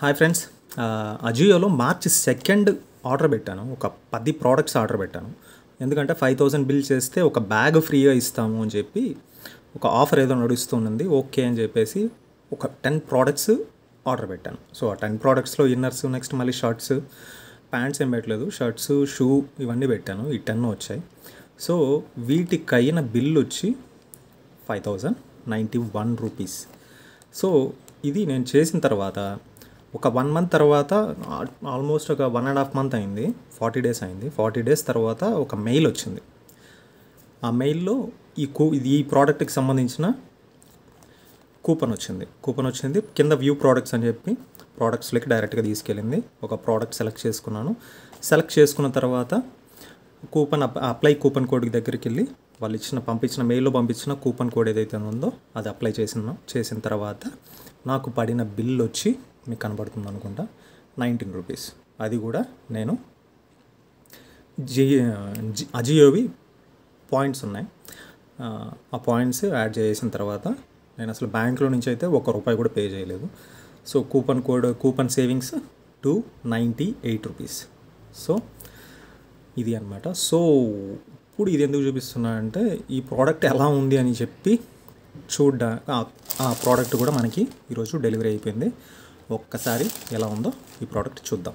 Hi friends, అజియోలో మార్చి 2 order పెట్టాను. ఒక 10 products order పెట్టాను. ఎందుకంటే 5000 బిల్ చేస్తే ఒక బ్యాగ్ ఫ్రీగా ఇస్తాము అని చెప్పి ఒక ఆఫర్ ఏదో నడుస్తుంది. ఓకే అని చెప్పేసి ఒక 10 ప్రోడక్ట్స్ ఆర్డర్ పెట్టాను. సో ఆ 10 ప్రోడక్ట్స్లో ఇన్నర్స్, నెక్స్ట్ మళ్ళీ షర్ట్స్, ప్యాంట్స్ ఏం పెట్టలేదు, షర్ట్స్, షూ ఇవన్నీ పెట్టాను. ఈ 10 వచ్చాయి. సో వీటికి అయిన బిల్ వచ్చి 5091 రూపీస్. సో ఇది నేను చేసిన తర్వాత ఒక 1 మంత్ తర్వాత, ఆల్మోస్ట్ ఒక 1.5 మంత్ అయింది, 40 డేస్ అయింది. 40 డేస్ తర్వాత ఒక మెయిల్ వచ్చింది. ఆ మెయిల్లో ఈ ప్రోడక్ట్కి సంబంధించిన కూపన్ వచ్చింది. కింద వ్యూ ప్రోడక్ట్స్ అని చెప్పి ప్రోడక్ట్స్లోకి డైరెక్ట్గా తీసుకెళ్ళింది. ఒక ప్రోడక్ట్ సెలెక్ట్ చేసుకున్నాను. సెలెక్ట్ చేసుకున్న తర్వాత అప్లై కూపన్ కోడ్ దగ్గరికి వెళ్ళి వాళ్ళు మెయిల్లో పంపించిన కూపన్ కోడ్ ఏదైతే ఉందో అది అప్లై చేసిన తర్వాత నాకు పడిన బిల్ వచ్చి మీకు కనబడుతుంది అనుకుంటా, 19 రూపీస్. అది కూడా నేను అజియోవి పాయింట్స్ ఉన్నాయి. ఆ పాయింట్స్ యాడ్ చేసిన తర్వాత నేను అసలు బ్యాంక్లో నుంచి అయితే ₹1 కూడా పే చేయలేదు. So coupon savings 298 rupees. So ఇది అనమాట. సో ఇప్పుడు ఇది ఎందుకు చూపిస్తున్నా అంటే ఈ ప్రోడక్ట్ ఎలా ఉంది అని చెప్పి ఆ ప్రోడక్ట్ కూడా మనకి ఈరోజు డెలివరీ అయిపోయింది. ఒక్కసారి ఎలా ఉందో ఈ ప్రోడక్ట్ చూద్దాం.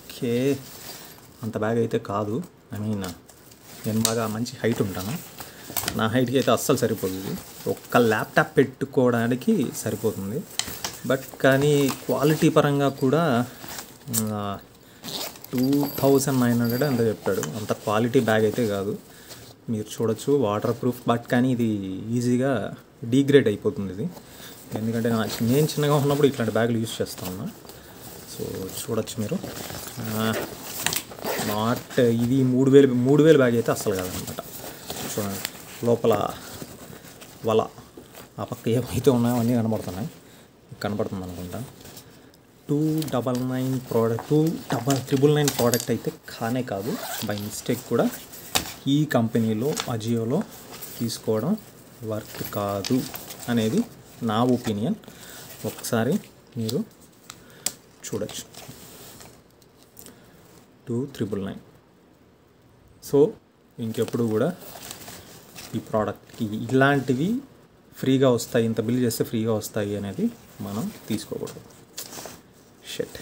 ఓకే, అంత బ్యాగ్ అయితే కాదు. నేను బాగా మంచి హైట్ ఉంటాను. నా హైట్కి అయితే అస్సలు సరిపోతుంది. ఒక్క ల్యాప్టాప్ పెట్టుకోవడానికి సరిపోతుంది. బట్ కానీ క్వాలిటీ పరంగా కూడా 2900 అంత చెప్పాడు. అంత క్వాలిటీ బ్యాగ్ అయితే కాదు. మీరు చూడొచ్చు, వాటర్ ప్రూఫ్. బట్ కానీ ఇది ఈజీగా డీగ్రేడ్ అయిపోతుంది ఇది. ఎందుకంటే నేను చిన్నగా ఉన్నప్పుడు ఇట్లాంటి బ్యాగులు యూజ్ చేస్తాను. సో చూడొచ్చు మీరు. ఇది 3000 బ్యాగ్ అయితే అస్సలు కాదనమాట. చూడండి, లోపల ఆ పక్క ఏమైతే ఉన్నాయో అన్నీ కనబడుతుంది అనుకుంటా. 299 ప్రోడక్ట్ అయితే కానే కాదు. బై మిస్టేక్ కూడా ఈ కంపెనీలో అజియోలో తీసుకోవడం వర్త్ కాదు అనేది నా ఒపీనియన్. ఒకసారి మీరు చూడొచ్చు, 299. సో ఇంకెప్పుడు కూడా ఈ ప్రోడక్ట్కి ఇలాంటివి ఫ్రీగా వస్తాయి, ఇంత బిల్ చేస్తే ఫ్రీగా వస్తాయి అనేది మనం తీసుకోకూడదు. షెట్,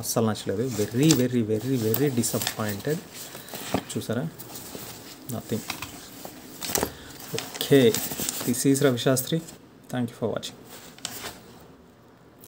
అస్సలు నచ్చలేదు. Very very very very disappointed. చూసారా, nothing. Okay, this is Ravi Shastri. Thank you for watching.